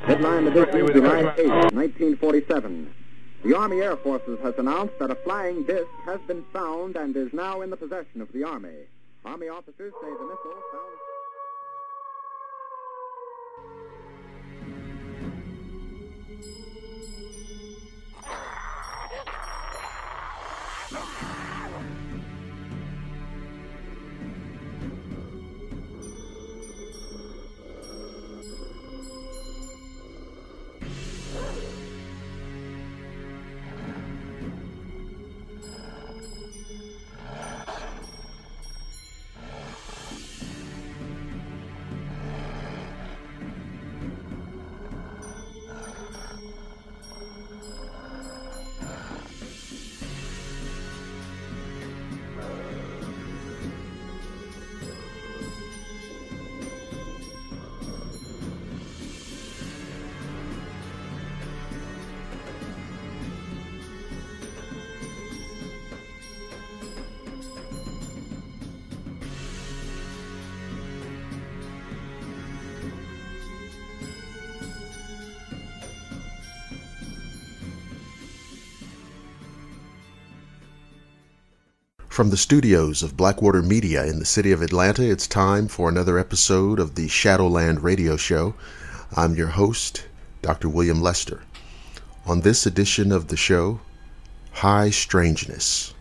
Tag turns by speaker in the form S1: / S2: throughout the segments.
S1: Headline edition, July 8, 1947. The Army Air Forces has announced that a flying disc has been found and is now in the possession of the Army. Army officers say the missile found...
S2: From the studios of Blackwater Media in the city of Atlanta, it's time for another episode of the Shadowland radio show. I'm your host, Dr. William Lester. On this edition of the show, High Strangeness.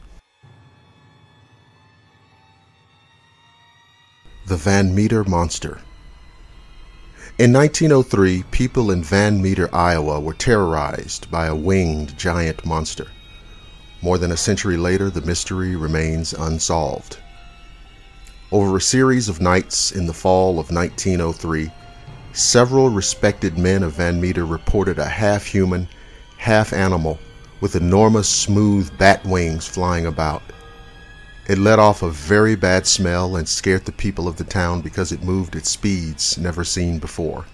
S2: The Van Meter Monster. In 1903, people in Van Meter, Iowa were terrorized by a winged giant monster. More than a century later, the mystery remains unsolved. Over a series of nights in the fall of 1903, several respected men of Van Meter reported a half-human, half-animal with enormous smooth bat wings flying about. It let off a very bad smell and scared the people of the town because it moved at speeds never seen before.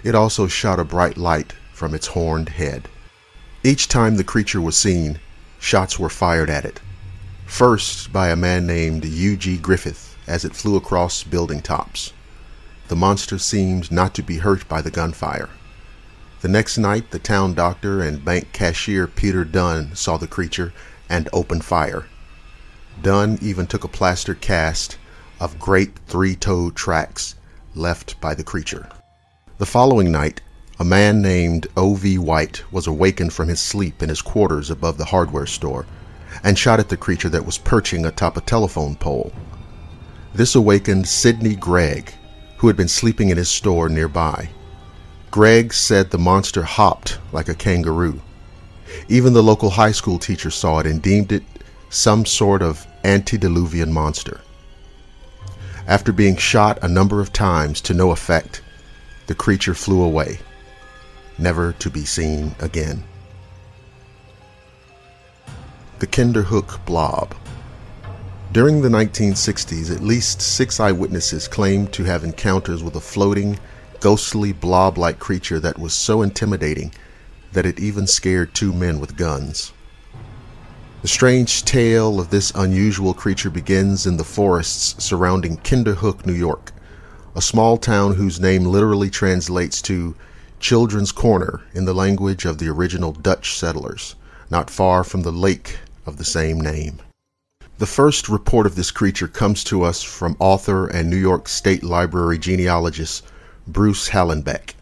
S2: It also shot a bright light from its horned head. Each time the creature was seen, shots were fired at it. First by a man named U.G. Griffith as it flew across building tops. The monster seemed not to be hurt by the gunfire. The next night, the town doctor and bank cashier Peter Dunn saw the creature and opened fire. Dunn even took a plaster cast of great three-toed tracks left by the creature. The following night, a man named O.V. White was awakened from his sleep in his quarters above the hardware store and shot at the creature that was perching atop a telephone pole. This awakened Sidney Gregg, who had been sleeping in his store nearby. Gregg said the monster hopped like a kangaroo. Even the local high school teacher saw it and deemed it some sort of antediluvian monster. After being shot a number of times to no effect, the creature flew away, never to be seen again. The Kinderhook Blob. During the 1960s, at least 6 eyewitnesses claimed to have encounters with a floating, ghostly blob-like creature that was so intimidating that it even scared 2 men with guns. The strange tale of this unusual creature begins in the forests surrounding Kinderhook, New York, a small town whose name literally translates to Children's Corner in the language of the original Dutch settlers, not far from the lake of the same name. The first report of this creature comes to us from author and New York State Library genealogist Bruce Hallenbeck.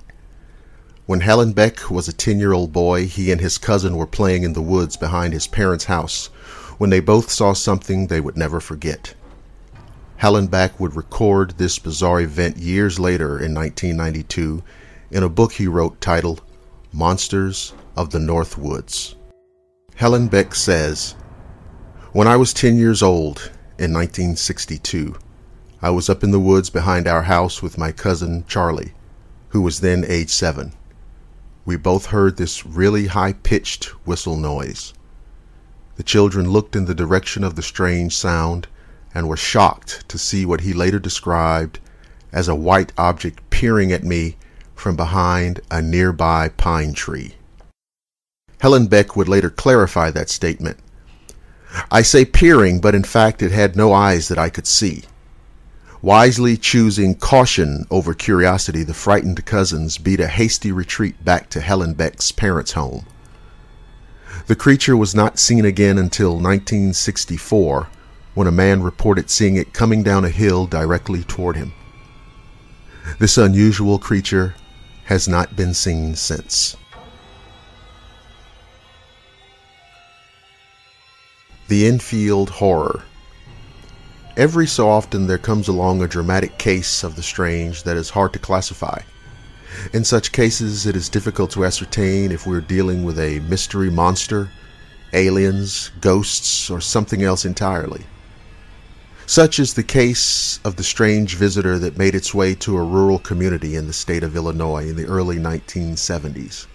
S2: When Hallenbeck was a 10-year-old boy, he and his cousin were playing in the woods behind his parents' house when they both saw something they would never forget. Hallenbeck would record this bizarre event years later in 1992 in a book he wrote titled Monsters of the North Woods. Hallenbeck says, "When I was 10 years old in 1962, I was up in the woods behind our house with my cousin Charlie, who was then age 7. We both heard this really high-pitched whistle noise. The children looked in the direction of the strange sound and were shocked to see what he later described as a white object peering at me from behind a nearby pine tree." Hallenbeck would later clarify that statement. "I say peering, but in fact it had no eyes that I could see. Wisely choosing caution over curiosity, the frightened cousins beat a hasty retreat back to Helen Beck's parents' home. The creature was not seen again until 1964, when a man reported seeing it coming down a hill directly toward him. This unusual creature has not been seen since. The Enfield Horror. Every so often there comes along a dramatic case of the strange that is hard to classify. In such cases, it is difficult to ascertain if we're dealing with a mystery monster, aliens, ghosts, or something else entirely. Such is the case of the strange visitor that made its way to a rural community in the state of Illinois in the early 1970s.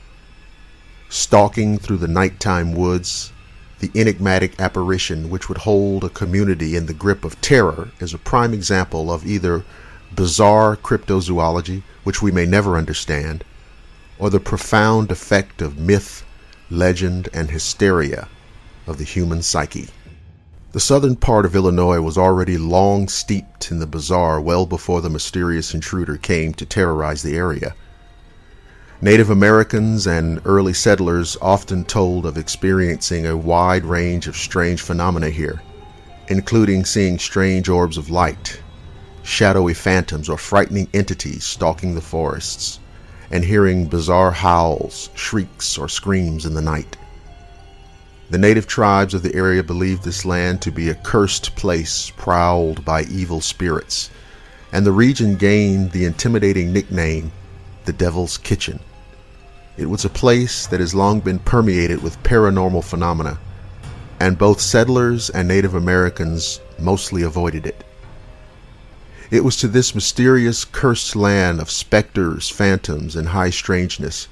S2: Stalking through the nighttime woods, the enigmatic apparition which would hold a community in the grip of terror is a prime example of either bizarre cryptozoology, which we may never understand, or the profound effect of myth, legend, and hysteria of the human psyche. The southern part of Illinois was already long steeped in the bizarre well before the mysterious intruder came to terrorize the area. Native Americans and early settlers often told of experiencing a wide range of strange phenomena here, including seeing strange orbs of light, shadowy phantoms or frightening entities stalking the forests, and hearing bizarre howls, shrieks, or screams in the night. The native tribes of the area believed this land to be a cursed place prowled by evil spirits, and the region gained the intimidating nickname, the Devil's Kitchen. It was a place that has long been permeated with paranormal phenomena, and both settlers and Native Americans mostly avoided it. It was to this mysterious cursed land of specters, phantoms, and high strangeness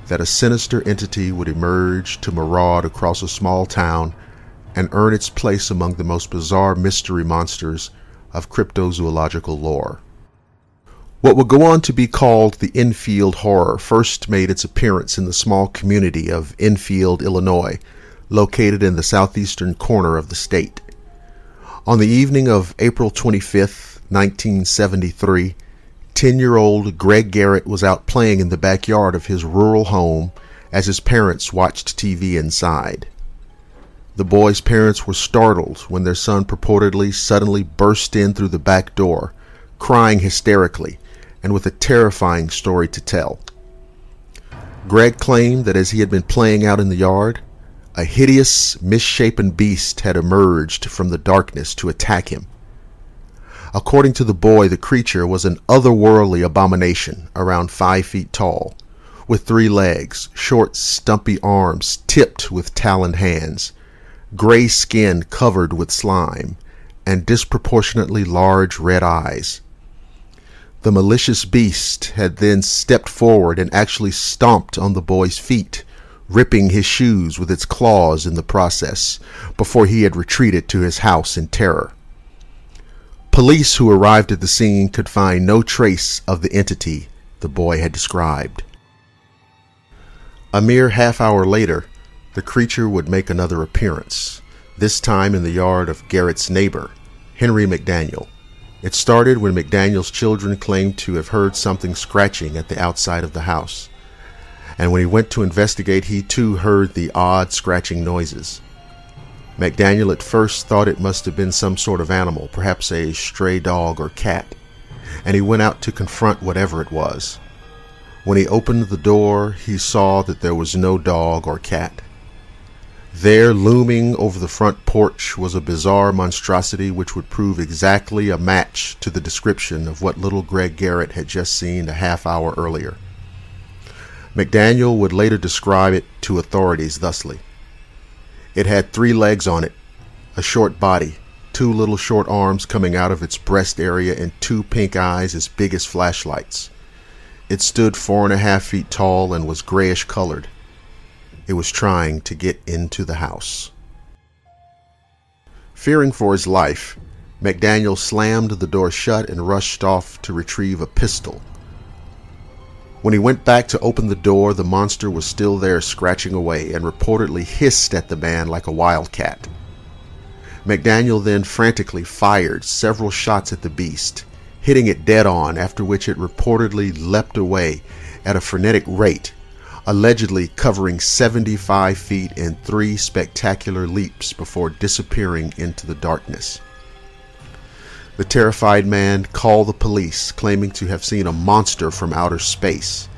S2: that a sinister entity would emerge to maraud across a small town and earn its place among the most bizarre mystery monsters of cryptozoological lore. What would go on to be called the Enfield Horror first made its appearance in the small community of Enfield, Illinois, located in the southeastern corner of the state. On the evening of April 25th, 1973, 10-year-old Greg Garrett was out playing in the backyard of his rural home as his parents watched TV inside. The boy's parents were startled when their son purportedly suddenly burst in through the back door, crying hysterically and with a terrifying story to tell. Greg claimed that as he had been playing out in the yard, a hideous, misshapen beast had emerged from the darkness to attack him. According to the boy, the creature was an otherworldly abomination around 5 feet tall, with 3 legs, short, stumpy arms tipped with taloned hands, gray skin covered with slime, and disproportionately large red eyes. The malicious beast had then stepped forward and actually stomped on the boy's feet, ripping his shoes with its claws in the process, before he had retreated to his house in terror. Police who arrived at the scene could find no trace of the entity the boy had described. A mere half-hour later, the creature would make another appearance, this time in the yard of Garrett's neighbor, Henry McDaniel. It started when McDaniel's children claimed to have heard something scratching at the outside of the house, and when he went to investigate, he too heard the odd scratching noises. McDaniel at first thought it must have been some sort of animal, perhaps a stray dog or cat, and he went out to confront whatever it was. When he opened the door, he saw that there was no dog or cat. There, looming over the front porch, was a bizarre monstrosity which would prove exactly a match to the description of what little Greg Garrett had just seen a half hour earlier. McDaniel would later describe it to authorities thusly. It had 3 legs on it, a short body, 2 little short arms coming out of its breast area, and 2 pink eyes as big as flashlights. It stood 4.5 feet tall and was grayish colored. It was trying to get into the house. Fearing for his life, McDaniel slammed the door shut and rushed off to retrieve a pistol. When he went back to open the door, the monster was still there scratching away and reportedly hissed at the man like a wildcat. McDaniel then frantically fired several shots at the beast, hitting it dead on, after which it reportedly leapt away at a frenetic rate, allegedly covering 75 feet in 3 spectacular leaps before disappearing into the darkness. The terrified man called the police, claiming to have seen a monster from outer space,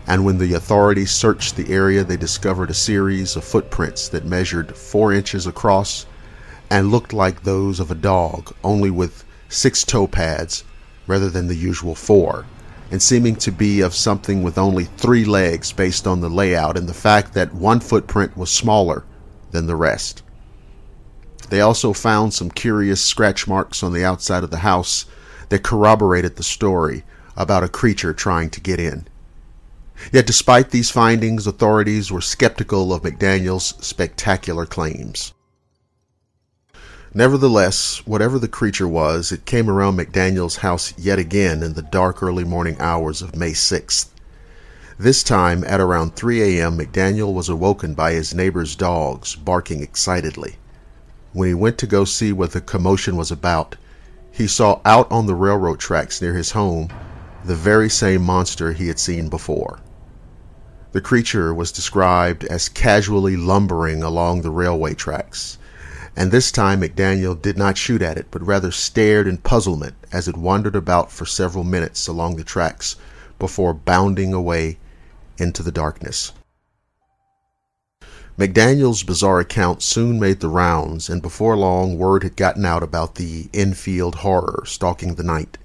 S2: and when the authorities searched the area, they discovered a series of footprints that measured 4 inches across and looked like those of a dog, only with 6 toe pads rather than the usual 4, and seeming to be of something with only 3 legs based on the layout and the fact that one footprint was smaller than the rest. They also found some curious scratch marks on the outside of the house that corroborated the story about a creature trying to get in. Yet despite these findings, authorities were skeptical of McDaniel's spectacular claims. Nevertheless, whatever the creature was, it came around McDaniel's house yet again in the dark early morning hours of May 6th. This time, at around 3 a.m., McDaniel was awoken by his neighbor's dogs barking excitedly. When he went to go see what the commotion was about, he saw out on the railroad tracks near his home the very same monster he had seen before. The creature was described as casually lumbering along the railway tracks, and this time McDaniel did not shoot at it, but rather stared in puzzlement as it wandered about for several minutes along the tracks before bounding away into the darkness. McDaniel's bizarre account soon made the rounds, and before long word had gotten out about the Enfield Horror stalking the night.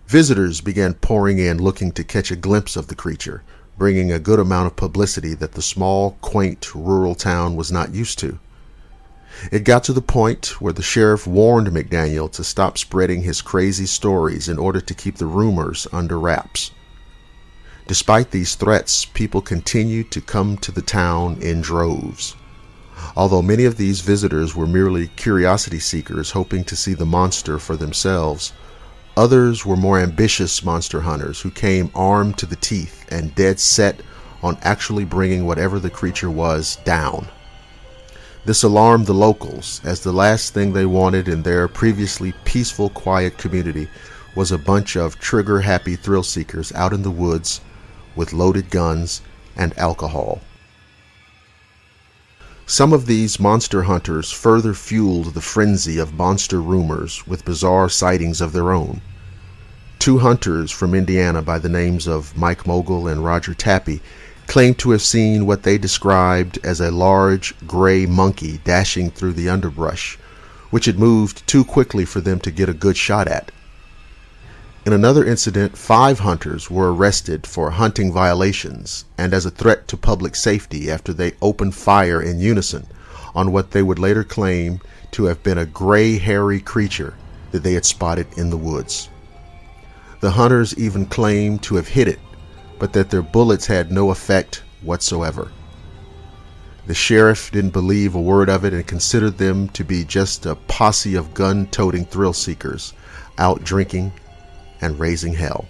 S2: Visitors began pouring in looking to catch a glimpse of the creature, bringing a good amount of publicity that the small, quaint, rural town was not used to. It got to the point where the sheriff warned McDaniel to stop spreading his crazy stories in order to keep the rumors under wraps. Despite these threats, people continued to come to the town in droves. Although many of these visitors were merely curiosity seekers hoping to see the monster for themselves, others were more ambitious monster hunters who came armed to the teeth and dead set on actually bringing whatever the creature was down. This alarmed the locals, as the last thing they wanted in their previously peaceful, quiet community was a bunch of trigger-happy thrill-seekers out in the woods with loaded guns and alcohol. Some of these monster hunters further fueled the frenzy of monster rumors with bizarre sightings of their own. 2 hunters from Indiana by the names of Mike Mogul and Roger Tappy claimed to have seen what they described as a large gray monkey dashing through the underbrush, which had moved too quickly for them to get a good shot at. In another incident, 5 hunters were arrested for hunting violations and as a threat to public safety after they opened fire in unison on what they would later claim to have been a gray, hairy creature that they had spotted in the woods. The hunters even claimed to have hit it, but that their bullets had no effect whatsoever. The sheriff didn't believe a word of it and considered them to be just a posse of gun-toting thrill seekers out drinking and raising hell.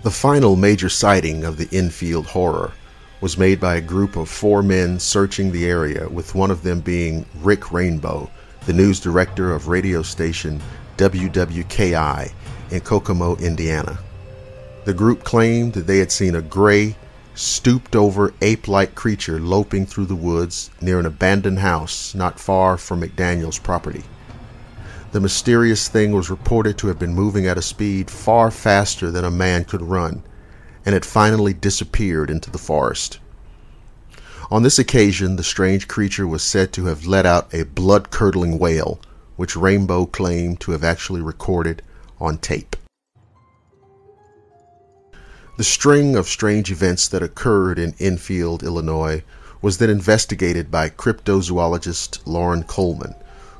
S2: The final major sighting of the Infield Horror was made by a group of 4 men searching the area, with one of them being Rick Rainbow, the news director of radio station WWKI in Kokomo, Indiana. The group claimed that they had seen a gray, stooped-over ape-like creature loping through the woods near an abandoned house not far from McDaniel's property. The mysterious thing was reported to have been moving at a speed far faster than a man could run, and had finally disappeared into the forest. On this occasion, the strange creature was said to have let out a blood-curdling wail, which Rainbow claimed to have actually recorded on tape. The string of strange events that occurred in Enfield, Illinois, was then investigated by cryptozoologist Loren Coleman,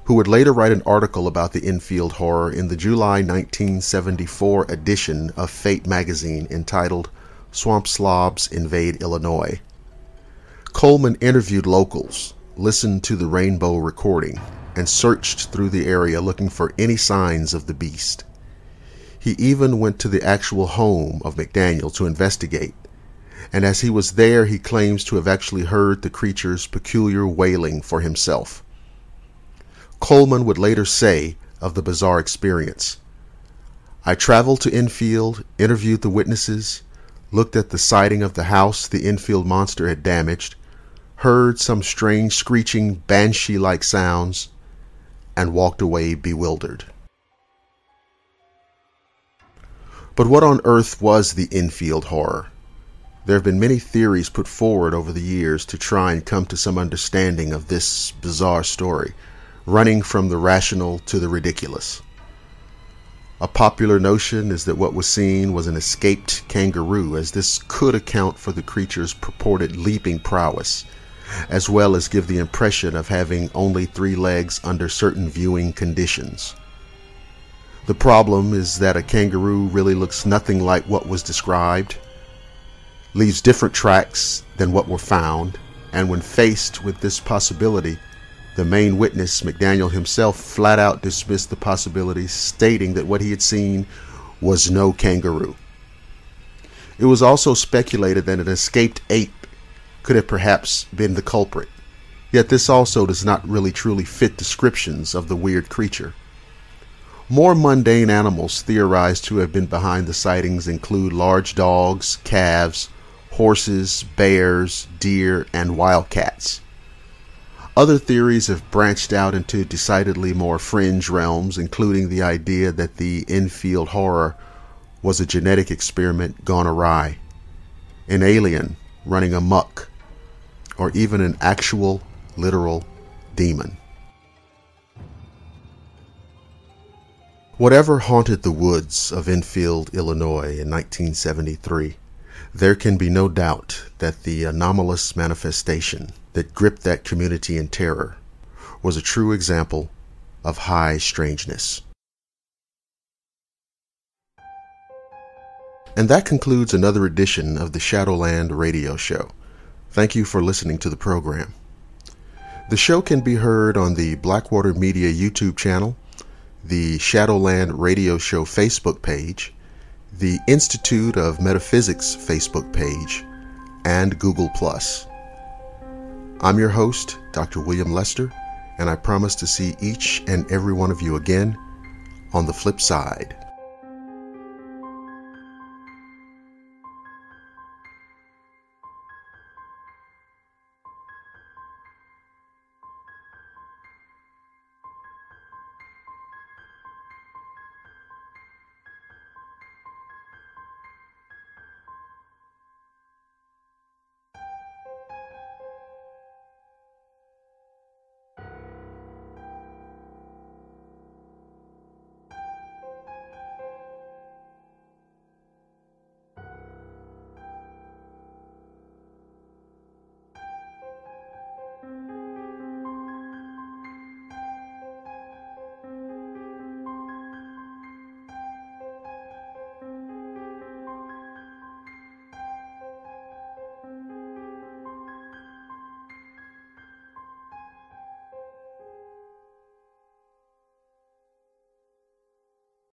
S2: who would later write an article about the Infield Horror in the July 1974 edition of Fate magazine entitled Swamp Slobs Invade Illinois. Coleman interviewed locals, listened to the Rainbow recording, and searched through the area looking for any signs of the beast. He even went to the actual home of McDaniel to investigate, and as he was there, he claims to have actually heard the creature's peculiar wailing for himself. Coleman would later say of the bizarre experience. I traveled to Enfield, interviewed the witnesses, looked at the siding of the house the Enfield monster had damaged, heard some strange screeching banshee-like sounds, and walked away bewildered. But what on earth was the Infield Horror? There have been many theories put forward over the years to try and come to some understanding of this bizarre story, running from the rational to the ridiculous. A popular notion is that what was seen was an escaped kangaroo, as this could account for the creature's purported leaping prowess, as well as give the impression of having only 3 legs under certain viewing conditions. The problem is that a kangaroo really looks nothing like what was described, leaves different tracks than what were found, and when faced with this possibility, the main witness, McDaniel himself, flat out dismissed the possibility, stating that what he had seen was no kangaroo. It was also speculated that an escaped ape could have perhaps been the culprit, yet this also does not really truly fit descriptions of the weird creature. More mundane animals theorized to have been behind the sightings include large dogs, calves, horses, bears, deer, and wildcats. Other theories have branched out into decidedly more fringe realms, including the idea that the Infield Horror was a genetic experiment gone awry, an alien running amok, or even an actual, literal demon. Whatever haunted the woods of Enfield, Illinois in 1973, there can be no doubt that the anomalous manifestation that gripped that community in terror was a true example of high strangeness. And that concludes another edition of the Shadowland radio show. Thank you for listening to the program. The show can be heard on the Blackwater Media YouTube channel, the Shadowland Radio Show Facebook page, the Institute of Metaphysics Facebook page, and Google+. I'm your host, Dr. William Lester, and I promise to see each and every one of you again on the flip side.